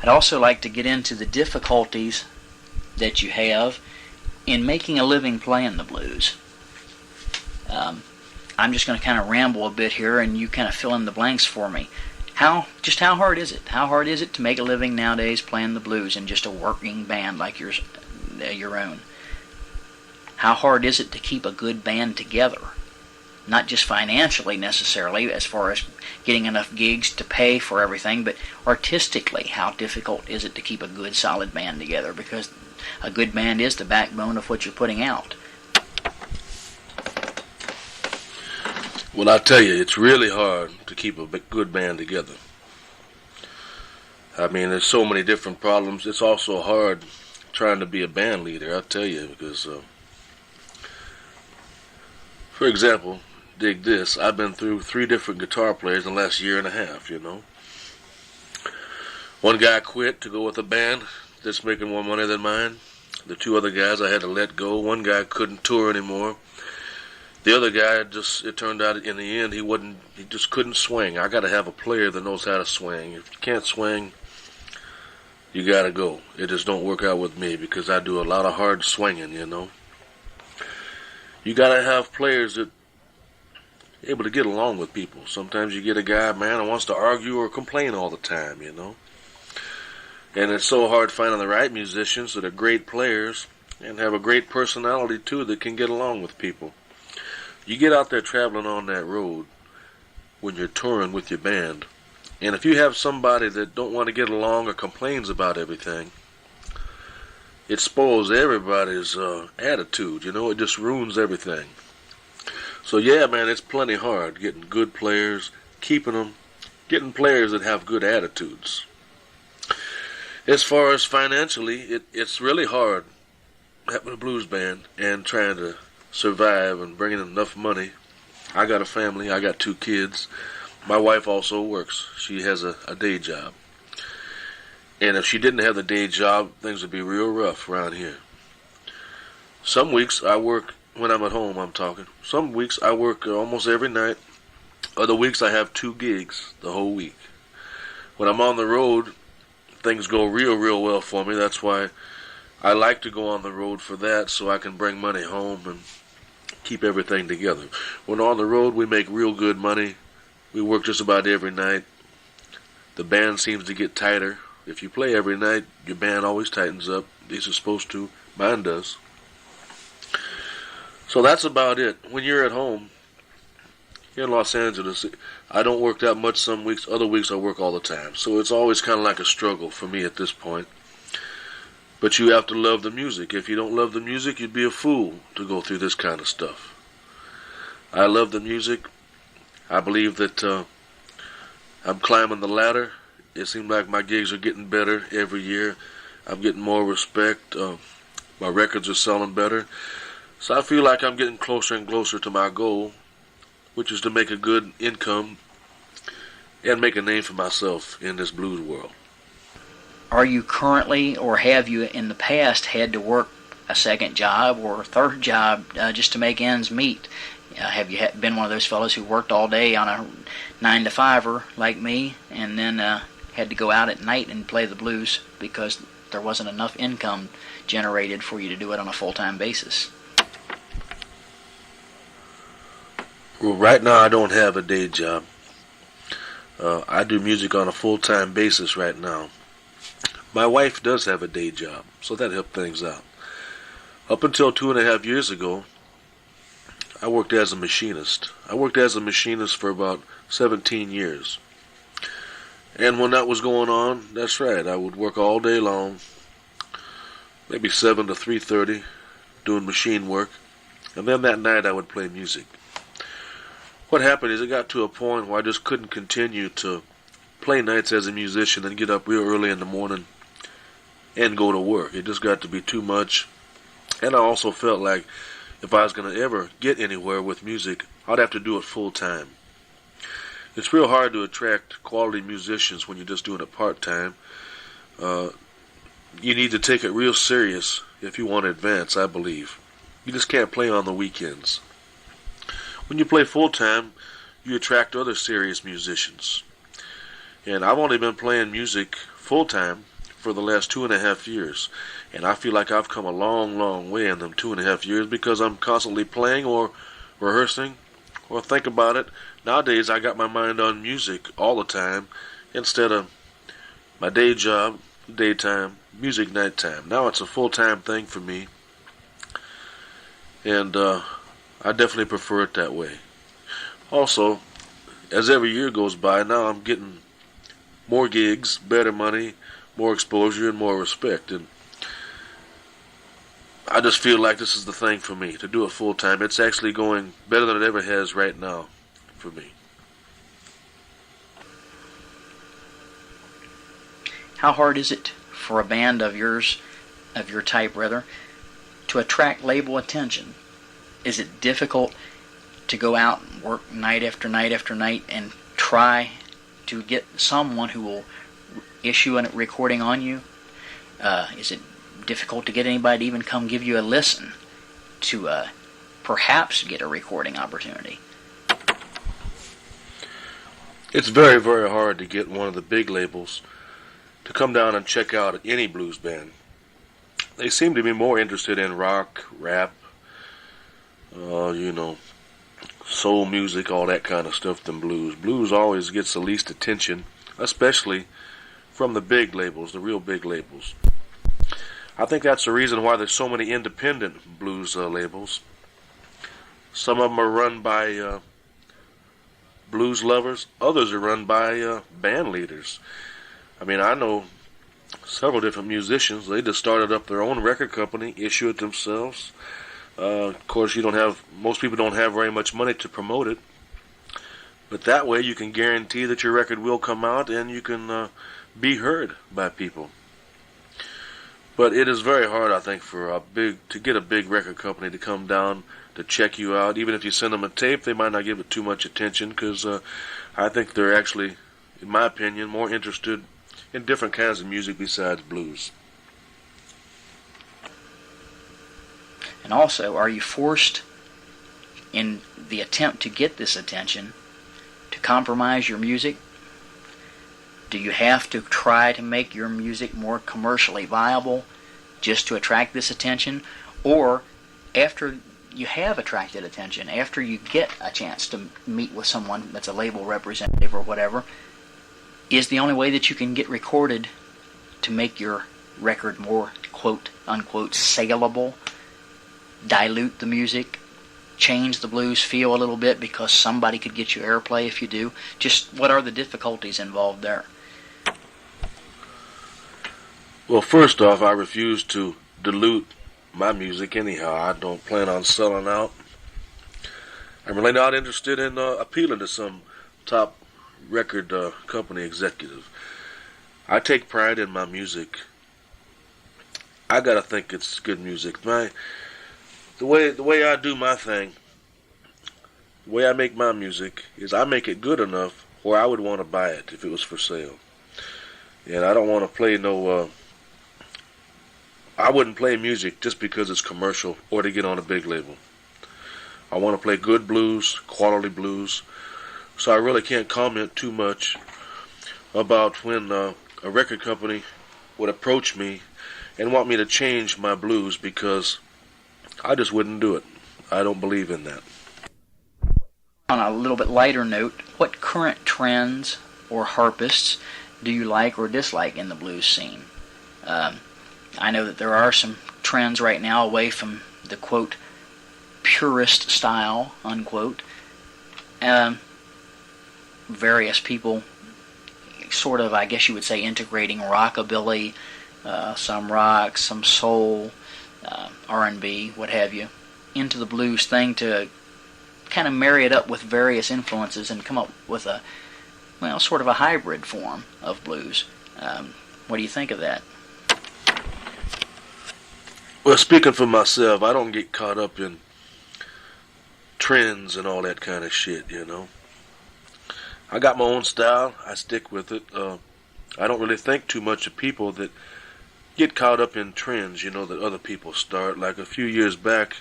I'd also like to get into the difficulties that you have in making a living playing the blues. I'm just going to kind of ramble a bit here, and you kind of fill in the blanks for me. How hard is it? How hard is it to make a living nowadays playing the blues in just a working band like your own? How hard is it to keep a good band together? Not just financially necessarily, as far as getting enough gigs to pay for everything, but artistically, how difficult is it to keep a good, solid band together? Because a good band is the backbone of what you're putting out. Well, I tell you, it's really hard to keep a good band together. I mean, there's so many different problems. It's also hard trying to be a band leader, I'll tell you, because, for example, dig this, I've been through 3 different guitar players in the last year and a half, you know. One guy quit to go with a band that's making more money than mine. The 2 other guys I had to let go. One guy couldn't tour anymore. The other guy, it turned out in the end, he just couldn't swing. I got to have a player that knows how to swing. If you can't swing, you got to go. It just don't work out with me because I do a lot of hard swinging, you know. You got to have players that are able to get along with people. Sometimes you get a guy, man, who wants to argue or complain all the time, you know. And it's so hard finding the right musicians that are great players and have a great personality, too, that can get along with people. You get out there traveling on that road when you're touring with your band, and if you have somebody that don't want to get along or complains about everything, it spoils everybody's attitude, you know. It just ruins everything. So yeah, man, it's plenty hard getting good players, keeping them, getting players that have good attitudes. As far as financially, it's really hard having a blues band and trying to survive and bring in enough money. I got a family. I got 2 kids. My wife also works. She has a day job. And if she didn't have the day job, things would be real rough around here. Some weeks I work, when I'm at home I'm talking, some weeks I work almost every night. Other weeks I have 2 gigs the whole week. When I'm on the road, things go real well for me. That's why I like to go on the road for that, so I can bring money home and keep everything together. When on the road, we make real good money. We work just about every night. The band seems to get tighter. If you play every night, your band always tightens up. These are supposed to. Mine does. So that's about it. When you're at home, here in Los Angeles, I don't work that much some weeks. Other weeks I work all the time. So it's always kind of like a struggle for me at this point. But you have to love the music. If you don't love the music, you'd be a fool to go through this kind of stuff. I love the music. I believe that I'm climbing the ladder. It seems like my gigs are getting better every year. I'm getting more respect. My records are selling better. So I feel like I'm getting closer and closer to my goal, which is to make a good income and make a name for myself in this blues world. Are you currently, or have you in the past, had to work a second job or a third job just to make ends meet? Have you been one of those fellows who worked all day on a 9-to-5er like me, and then had to go out at night and play the blues because there wasn't enough income generated for you to do it on a full-time basis? Well, right now I don't have a day job. I do music on a full-time basis right now. My wife does have a day job, so that helped things out. Up until 2.5 years ago, I worked as a machinist. I worked as a machinist for about 17 years. And when that was going on, that's right, I would work all day long, maybe 7 to 3:30, doing machine work. And then that night I would play music. What happened is it got to a point where I just couldn't continue to play nights as a musician and get up real early in the morning and go to work. It just got to be too much. And I also felt like if I was going to ever get anywhere with music, I'd have to do it full time. It's real hard to attract quality musicians when you're just doing it part-time. You need to take it real serious if you want to advance, I believe. You just can't play on the weekends. When you play full-time, you attract other serious musicians. And I've only been playing music full-time for the last 2.5 years. And I feel like I've come a long, long way in them 2.5 years because I'm constantly playing or rehearsing or think about it. Nowadays, I got my mind on music all the time instead of my day job, daytime, music nighttime. Now it's a full-time thing for me. And I definitely prefer it that way. Also, as every year goes by, now I'm getting more gigs, better money, more exposure, and more respect. And I just feel like this is the thing for me, to do it full time. It's actually going better than it ever has right now for me. How hard is it for a band of your type, to attract label attention? Is it difficult to go out and work night after night after night and try to get someone who will issue a recording on you? Is it difficult to get anybody to even come give you a listen to perhaps get a recording opportunity? It's very, very hard to get one of the big labels to come down and check out any blues band. They seem to be more interested in rock, rap, soul music, all that kind of stuff than blues. Blues always gets the least attention, especially from the big labels, the real big labels. I think that's the reason why there's so many independent blues labels. Some of them are run by blues lovers. Others are run by band leaders. I mean, I know several different musicians. They just started up their own record company, issue it themselves. Of course, most people don't have very much money to promote it. But that way you can guarantee that your record will come out and you can be heard by people. But it is very hard, I think, to get a big record company to come down to check you out. Even if you send them a tape, they might not give it too much attention because I think they're actually, in my opinion, more interested in different kinds of music besides blues. And also, are you forced in the attempt to get this attention to compromise your music? Do you have to try to make your music more commercially viable just to attract this attention? Or after you have attracted attention, after you get a chance to meet with someone that's a label representative or whatever, is the only way that you can get recorded to make your record more quote-unquote saleable, dilute the music, change the blues feel a little bit because somebody could get you airplay if you do? Just what are the difficulties involved there? Well, first off, I refuse to dilute my music anyhow. I don't plan on selling out. I'm really not interested in appealing to some top record company executive. I take pride in my music. I gotta think it's good music. The way I do my thing, the way I make my music is I make it good enough where I would want to buy it if it was for sale. And I don't want to play I wouldn't play music just because it's commercial or to get on a big label. I want to play good blues, quality blues. So I really can't comment too much about when a record company would approach me and want me to change my blues because I just wouldn't do it. I don't believe in that. On a little bit lighter note, what current trends or harpists do you like or dislike in the blues scene? I know that there are some trends right now away from the quote purist style unquote. Various people sort of, I guess you would say, integrating rockabilly, some rock, some soul, R&B, what have you, into the blues thing to kind of marry it up with various influences and come up with sort of a hybrid form of blues. What do you think of that? Well, speaking for myself, I don't get caught up in trends and all that kind of shit, I got my own style. I stick with it. I don't really think too much of people that get caught up in trends, that other people start. Like a few years back,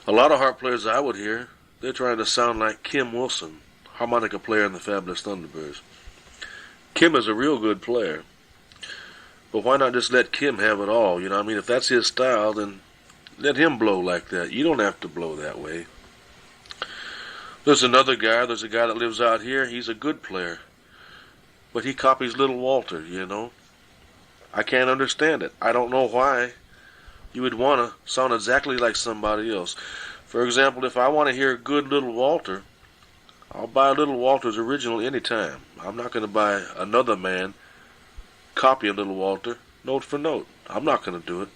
a lot of harp players I would hear, they're trying to sound like Kim Wilson, harmonica player in the Fabulous Thunderbirds. Kim is a real good player. But why not just let Kim have it all? You know what I mean? If that's his style, then let him blow like that. You don't have to blow that way. There's a guy that lives out here. He's a good player. But he copies Little Walter, you know. I can't understand it. I don't know why you would want to sound exactly like somebody else. For example, if I want to hear good Little Walter, I'll buy Little Walter's original anytime. I'm not going to buy another man copying Little Walter note for note. I'm not going to do it.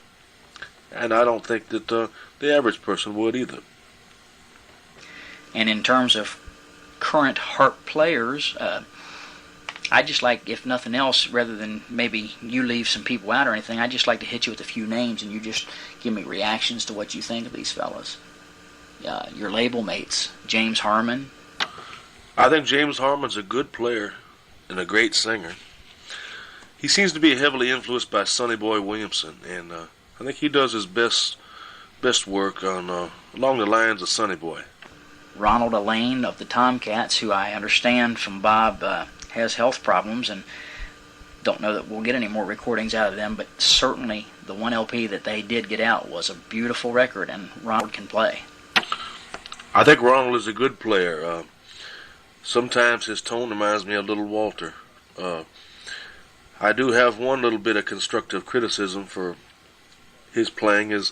And I don't think that the average person would either. And in terms of current harp players, I just like, if nothing else, rather than maybe you leave some people out or anything, I just like to hit you with a few names and you just give me reactions to what you think of these fellas. Your label mates, James Harmon. I think James Harmon's a good player and a great singer. He seems to be heavily influenced by Sonny Boy Williamson, and I think he does his best work on along the lines of Sonny Boy. Ronald Elaine of the Tomcats, who I understand from Bob has health problems, and don't know that we'll get any more recordings out of them, but certainly the one LP that they did get out was a beautiful record, and Ronald can play. I think Ronald is a good player. Sometimes his tone reminds me of Little Walter. I do have one little bit of constructive criticism for his playing. Is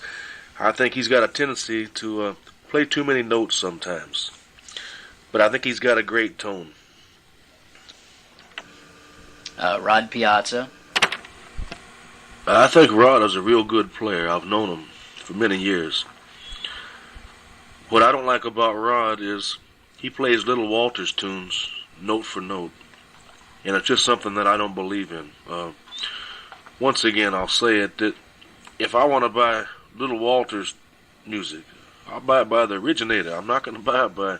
I think he's got a tendency to play too many notes sometimes. But I think he's got a great tone. Rod Piazza. I think Rod is a real good player. I've known him for many years. What I don't like about Rod is he plays Little Walter's tunes note for note. And it's just something that I don't believe in. Once again, I'll say it, that if I want to buy Little Walter's music, I'll buy it by the originator. I'm not going to buy it by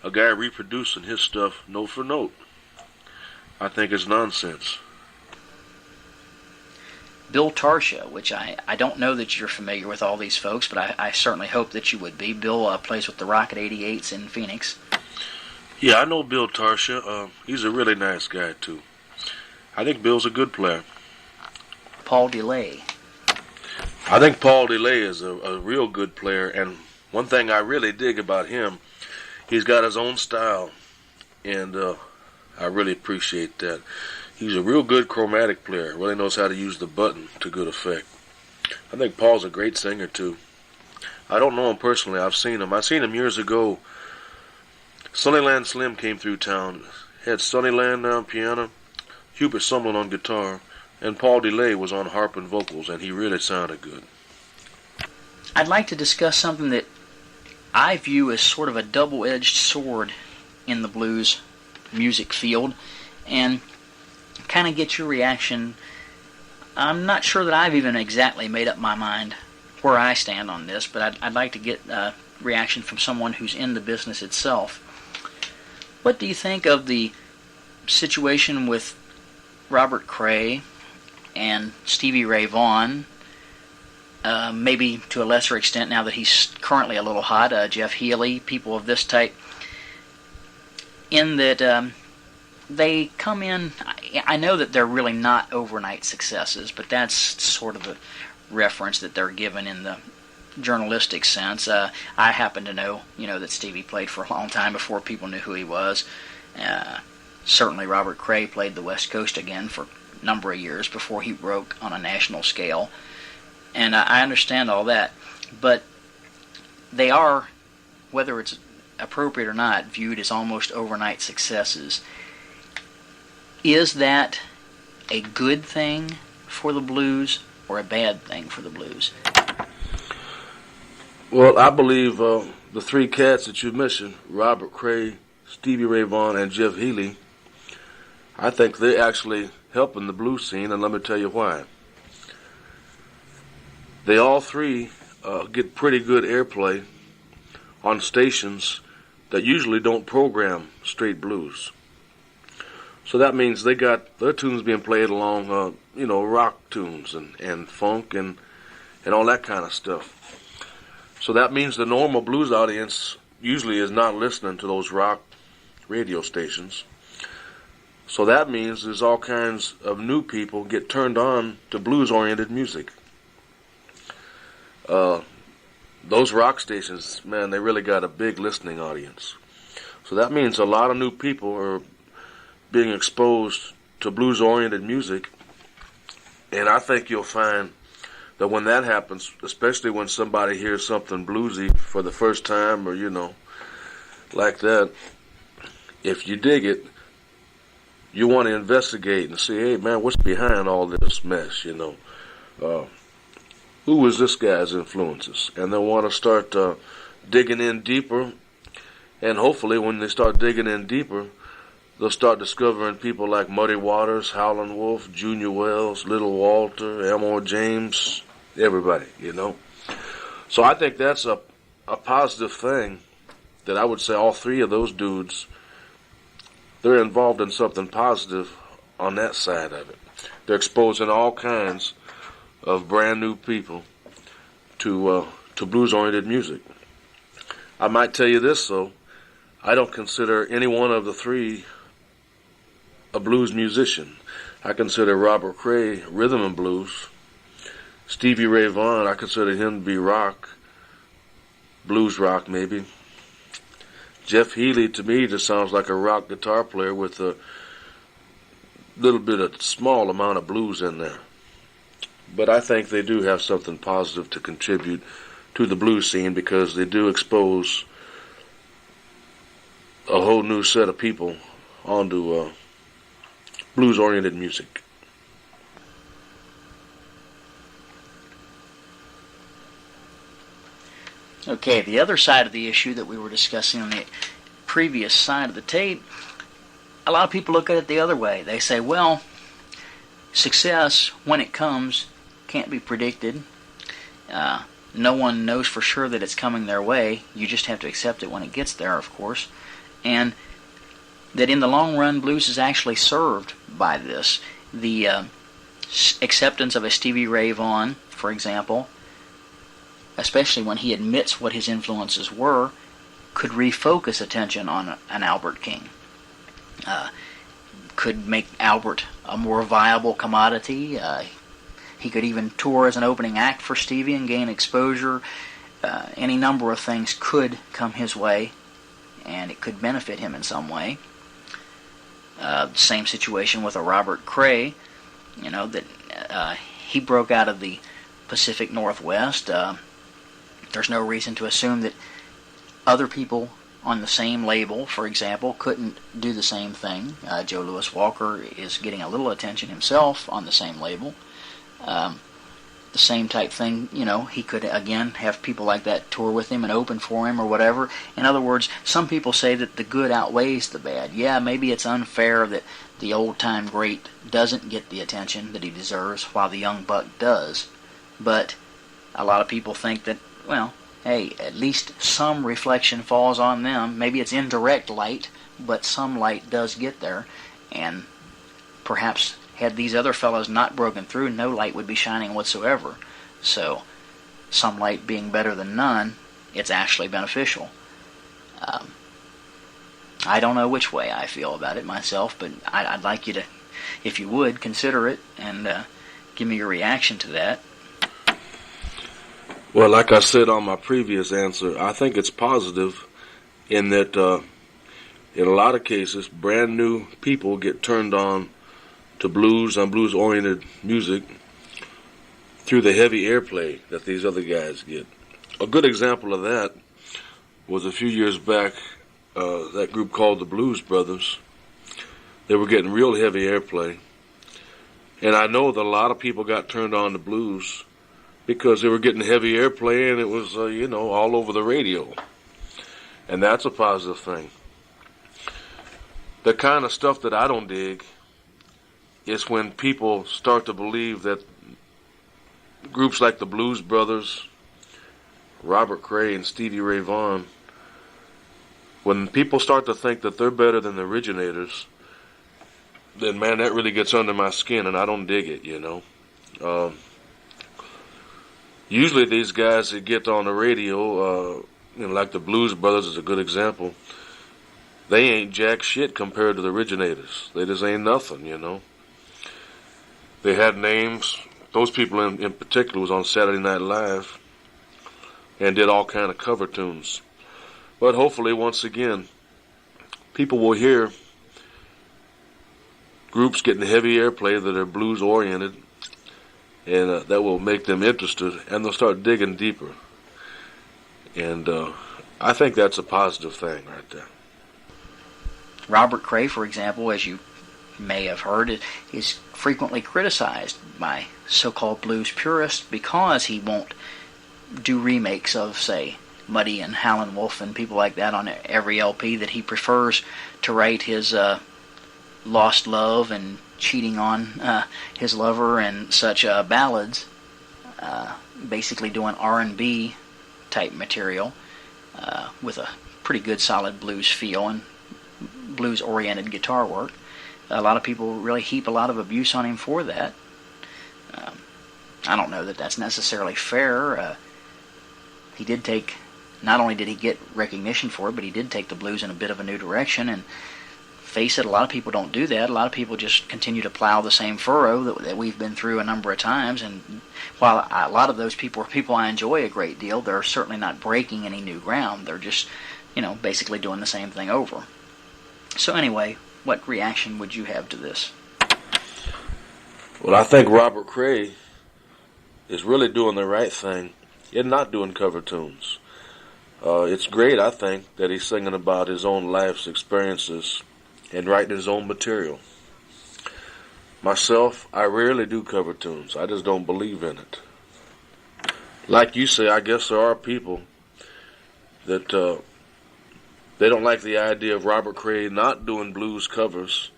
a guy reproducing his stuff note for note. I think it's nonsense. Bill Tarsha, which I don't know that you're familiar with all these folks, but I certainly hope that you would be. Bill plays with the Rocket 88s in Phoenix. Yeah, I know Bill Tarsha. He's a really nice guy, too. I think Bill's a good player. Paul DeLay. I think Paul DeLay is a real good player, and one thing I really dig about him, he's got his own style, and I really appreciate that. He's a real good chromatic player, really knows how to use the button to good effect. I think Paul's a great singer, too. I don't know him personally. I've seen him years ago. Sunnyland Slim came through town, had Sunnyland on piano, Hubert Sumlin on guitar, and Paul DeLay was on harp and vocals, and he really sounded good. I'd like to discuss something that I view as sort of a double-edged sword in the blues music field, and kind of get your reaction. I'm not sure that I've even exactly made up my mind where I stand on this, but I'd like to get a reaction from someone who's in the business itself. What do you think of the situation with Robert Cray and Stevie Ray Vaughan, maybe to a lesser extent now that he's currently a little hot, Jeff Healey, people of this type, in that they come in, I know that they're really not overnight successes, but that's sort of a reference that they're given in the journalistic sense. I happen to know, that Stevie played for a long time before people knew who he was. Certainly Robert Cray played the West Coast again for a number of years before he broke on a national scale. And I understand all that. But they are, whether it's appropriate or not, viewed as almost overnight successes. Is that a good thing for the blues or a bad thing for the blues? Well, I believe the three cats that you mentioned, Robert Cray, Stevie Ray Vaughan, and Jeff Healey, I think they're actually helping the blues scene, and let me tell you why. They all three get pretty good airplay on stations that usually don't program straight blues. So that means they got their tunes being played along, rock tunes and funk and all that kind of stuff. So that means the normal blues audience usually is not listening to those rock radio stations. So that means there's all kinds of new people get turned on to blues-oriented music. Those rock stations, man, they really got a big listening audience. So that means a lot of new people are being exposed to blues-oriented music. And I think you'll find that when that happens, especially when somebody hears something bluesy for the first time or, like that, if you dig it, you want to investigate and see, hey, man, what's behind all this mess, who was this guy's influences? And they'll want to start digging in deeper. And hopefully when they start digging in deeper, they'll start discovering people like Muddy Waters, Howlin' Wolf, Junior Wells, Little Walter, Elmore James, everybody, So I think that's a positive thing, that I would say all three of those dudes, they're involved in something positive on that side of it. They're exposing all kinds of brand new people to blues-oriented music. I might tell you this, though. I don't consider any one of the three a blues musician. I consider Robert Cray rhythm and blues. Stevie Ray Vaughan, I consider him to be rock, blues rock maybe. Jeff Healey, to me, just sounds like a rock guitar player with a little bit of small amount of blues in there. But I think they do have something positive to contribute to the blues scene, because they do expose a whole new set of people onto blues-oriented music. Okay, the other side of the issue that we were discussing on the previous side of the tape, a lot of people look at it the other way. They say, well, success, when it comes, can't be predicted. No one knows for sure that it's coming their way. You just have to accept it when it gets there, of course. And that in the long run, blues is actually served by this. The acceptance of a Stevie Ray Vaughan, for example, especially when he admits what his influences were, could refocus attention on an Albert King. Could make Albert a more viable commodity. He could even tour as an opening act for Stevie and gain exposure. Any number of things could come his way, and it could benefit him in some way. Same situation with a Robert Cray, that he broke out of the Pacific Northwest. There's no reason to assume that other people on the same label, for example, couldn't do the same thing. Joe Louis Walker is getting a little attention himself on the same label. The same type thing, he could again have people like that tour with him and open for him or whatever. In other words, some people say that the good outweighs the bad. Yeah, maybe it's unfair that the old-time great doesn't get the attention that he deserves while the young buck does. But a lot of people think that, well, hey, at least some reflection falls on them. Maybe it's indirect light, but some light does get there. And perhaps had these other fellows not broken through, no light would be shining whatsoever. So, some light being better than none, it's actually beneficial. I don't know which way I feel about it myself, but I'd like you to, if you would, consider it and give me your reaction to that. Well, like I said on my previous answer, I think it's positive in that in a lot of cases, brand new people get turned on to blues and blues-oriented music through the heavy airplay that these other guys get. A good example of that was a few years back, that group called the Blues Brothers. They were getting real heavy airplay. And I know that a lot of people got turned on to blues because they were getting heavy airplay and it was, all over the radio. And that's a positive thing. The kind of stuff that I don't dig is when people start to believe that groups like the Blues Brothers, Robert Cray, and Stevie Ray Vaughan, when people start to think that they're better than the originators, then, man, that really gets under my skin, and I don't dig it, Usually these guys that get on the radio, like the Blues Brothers is a good example, they ain't jack shit compared to the originators. They just ain't nothing, you know. They had names. Those people in particular was on Saturday Night Live and did all kind of cover tunes. But hopefully, once again, people will hear groups getting heavy airplay that are blues oriented, and that will make them interested, and they'll start digging deeper. And I think that's a positive thing right there. Robert Cray, for example, as you may have heard, is frequently criticized by so-called blues purists because he won't do remakes of, say, Muddy and Howlin' Wolf and people like that on every LP, that he prefers to write his lost love and cheating on his lover and such ballads, basically doing R&B type material with a pretty good solid blues feel and blues oriented guitar work. A lot of people really heap a lot of abuse on him for that. I don't know that that's necessarily fair. He did take, not only did he get recognition for it, but he did take the blues in a bit of a new direction. And face it, a lot of people don't do that. A lot of people just continue to plow the same furrow that we've been through a number of times. And while a lot of those people are people I enjoy a great deal, they're certainly not breaking any new ground. They're just, basically doing the same thing over. So anyway, what reaction would you have to this? Well, I think Robert Cray is really doing the right thing in not doing cover tunes. It's great, I think, that he's singing about his own life's experiences and writing his own material. Myself, I rarely do cover tunes. I just don't believe in it. Like you say, I guess there are people that they don't like the idea of Robert Cray not doing blues covers.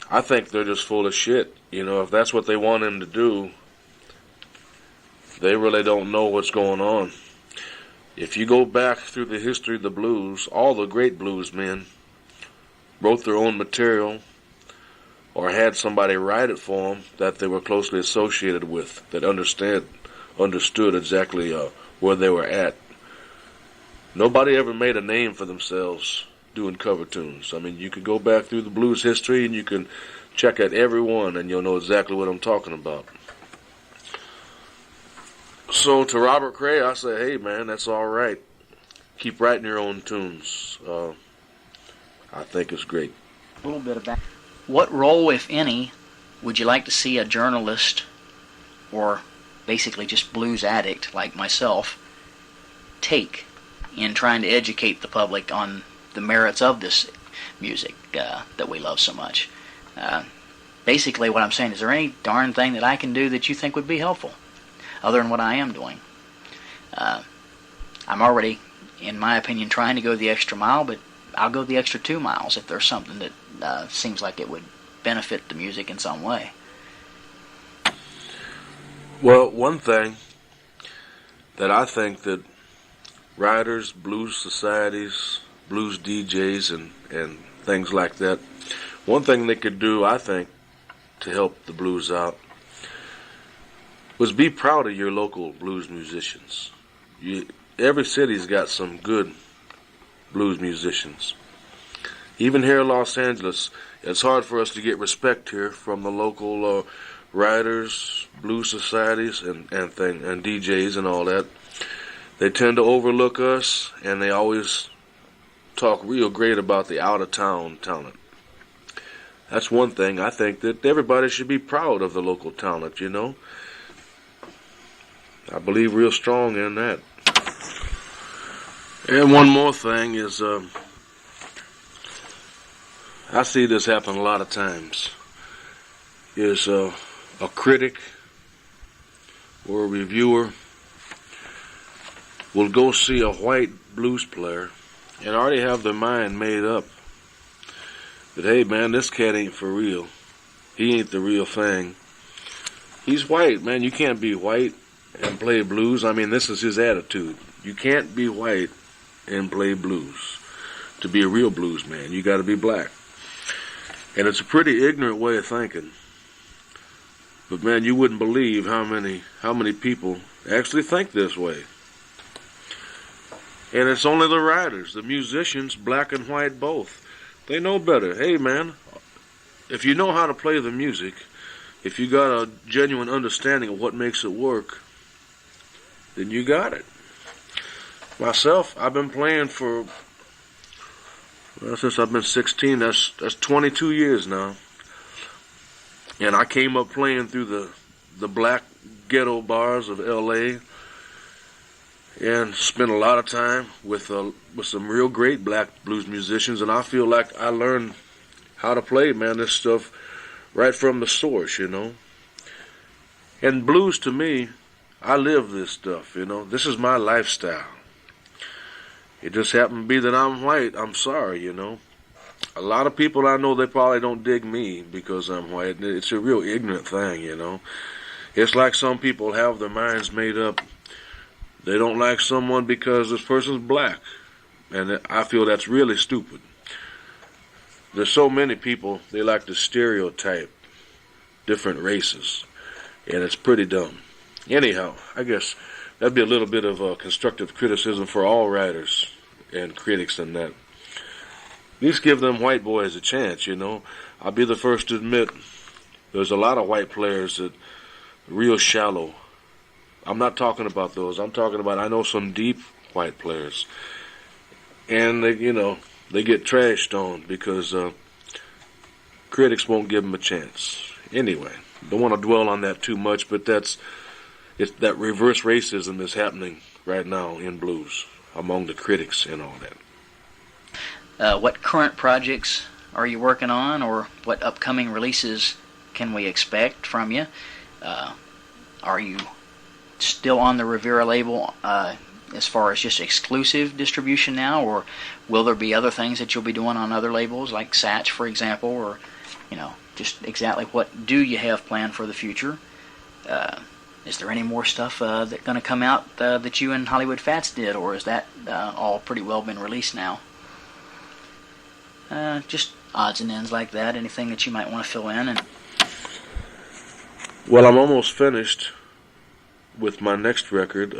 I think they're just full of shit. If that's what they want him to do, they really don't know what's going on. If you go back through the history of the blues, all the great blues men wrote their own material or had somebody write it for them that they were closely associated with, that understood exactly where they were at. Nobody ever made a name for themselves doing cover tunes. I mean, you can go back through the blues history and you can check out every one and you'll know exactly what I'm talking about. So to Robert Cray, I say, hey man, that's all right. Keep writing your own tunes. I think it's great. A little bit about what role, if any, would you like to see a journalist or basically just blues addict like myself take in trying to educate the public on the merits of this music that we love so much? Basically what I'm saying, is there any darn thing that I can do that you think would be helpful other than what I am doing? I'm already, in my opinion, trying to go the extra mile, but I'll go the extra 2 miles if there's something that seems like it would benefit the music in some way. Well, one thing that I think that writers, blues societies, blues DJs, and things like that, one thing they could do, I think, to help the blues out was be proud of your local blues musicians. Every city's got some good blues musicians. Even here in Los Angeles, it's hard for us to get respect here from the local writers, blues societies, and DJs and all that. They tend to overlook us, and they always talk real great about the out-of-town talent. That's one thing. I think that everybody should be proud of the local talent, I believe real strong in that. And one more thing is, I see this happen a lot of times, is a critic or a reviewer will go see a white blues player and already have their mind made up that, hey man, this cat ain't for real. He ain't the real thing. He's white, man. You can't be white and play blues. I mean, this is his attitude. You can't be white and play blues. To be a real blues man, you got to be black. And it's a pretty ignorant way of thinking. But man, you wouldn't believe how many people actually think this way. And it's only the writers, the musicians, black and white both. They know better. Hey, man, if you know how to play the music, if you got a genuine understanding of what makes it work, then you got it. Myself, I've been playing for, well, since I've been 16, that's 22 years now. And I came up playing through the black ghetto bars of L.A., and spent a lot of time with some real great black blues musicians, and I feel like I learned how to play, man, this stuff right from the source, you know. And blues, to me, I live this stuff, you know. This is my lifestyle. It just happened to be that I'm white. I'm sorry, you know. A lot of people I know, they probably don't dig me because I'm white. It's a real ignorant thing, you know. It's like some people have their minds made up. They don't like someone because this person's black. And I feel that's really stupid. There's so many people, they like to stereotype different races. And it's pretty dumb. Anyhow, I guess that'd be a little bit of constructive criticism for all writers and critics and that. At least give them white boys a chance, you know. I'll be the first to admit there's a lot of white players that are real shallow. I'm not talking about those. I'm talking about, I know some deep white players. And, they, you know, they get trashed on because critics won't give them a chance. Anyway, don't want to dwell on that too much, but that reverse racism is happening right now in blues among the critics and all that. What current projects are you working on, or what upcoming releases can we expect from you? Are you still on the Rivera label as far as just exclusive distribution now, or will there be other things that you'll be doing on other labels like Satch, for example, or, you know, just exactly what do you have planned for the future? Is there any more stuff that's going to come out that you and Hollywood Fats did, or is that all pretty well been released now? Just odds and ends like that, anything that you might want to fill in. And well, I'm almost finished with my next record.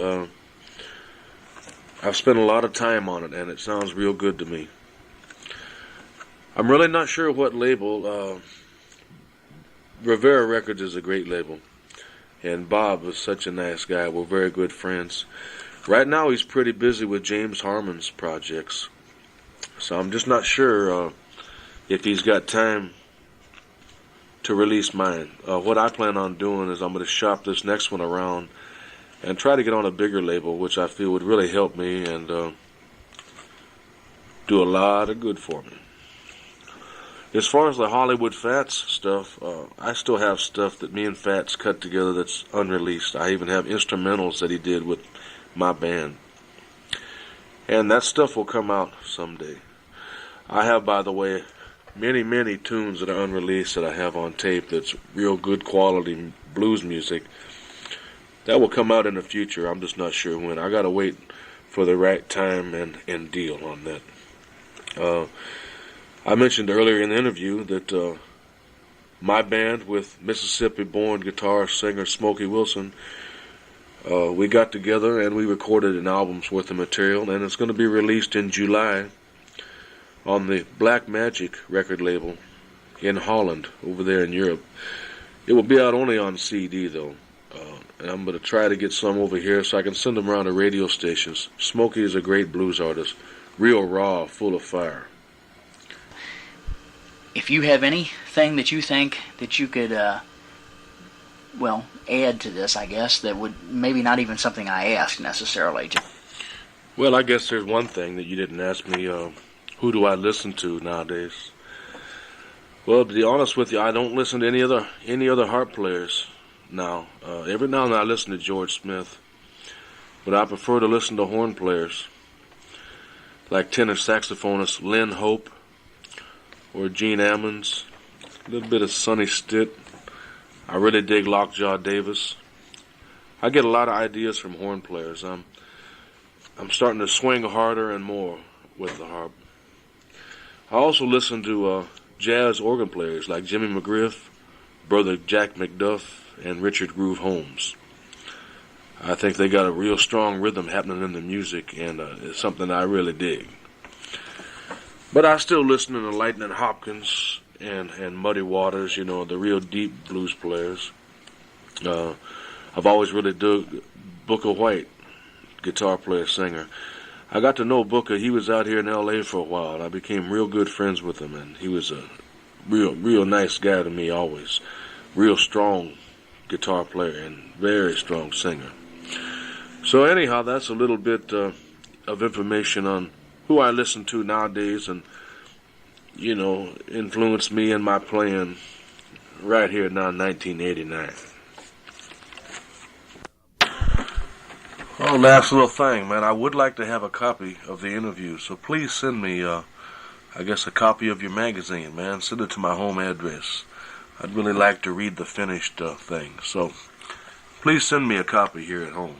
I've spent a lot of time on it, and it sounds real good to me. I'm really not sure what label. Rivera Records is a great label, and Bob is such a nice guy. We're very good friends. Right now he's pretty busy with James Harmon's projects, so I'm just not sure if he's got time to release mine. What I plan on doing is I'm going to shop this next one around and try to get on a bigger label, which I feel would really help me and do a lot of good for me. As far as the Hollywood Fats stuff, I still have stuff that me and Fats cut together that's unreleased. I even have instrumentals that he did with my band. And that stuff will come out someday. I have, by the way, many tunes that are unreleased that I have on tape that's real good quality blues music. That will come out in the future. I'm just not sure when. I got to wait for the right time and deal on that. I mentioned earlier in the interview that my band with Mississippi-born guitarist singer Smokey Wilson, we got together and we recorded an album's worth of material, and it's going to be released in July on the Black Magic record label in Holland, over there in Europe. It will be out only on CD, though. And I'm going to try to get some over here so I can send them around to radio stations. Smokey is a great blues artist, real raw, full of fire. If you have anything that you think that you could, add to this, I guess, that would maybe not even something I asked necessarily. Well, I guess there's one thing that you didn't ask me. Who do I listen to nowadays? Well, to be honest with you, I don't listen to any other harp players now. Every now and then I listen to George Smith, but I prefer to listen to horn players like tenor saxophonist Lynn Hope or Gene Ammons, a little bit of Sonny Stitt. I really dig Lockjaw Davis. I get a lot of ideas from horn players. I'm starting to swing harder and more with the harp. I also listen to jazz organ players like Jimmy McGriff, Brother Jack McDuff, and Richard Groove Holmes. I think they got a real strong rhythm happening in the music, and it's something I really dig. But I still listen to Lightning Hopkins and Muddy Waters, you know, the real deep blues players. I've always really dug Booker White, guitar player, singer. I got to know Booker. He was out here in L.A. for a while, and I became real good friends with him, and he was a real nice guy to me always. Real strong guitar player and very strong singer. So anyhow, that's a little bit of information on who I listen to nowadays and, you know, influenced me in my playing right here now in 1989. Oh, last little thing, man. I would like to have a copy of the interview, so please send me, I guess, a copy of your magazine, man. Send it to my home address. I'd really like to read the finished thing, so please send me a copy here at home.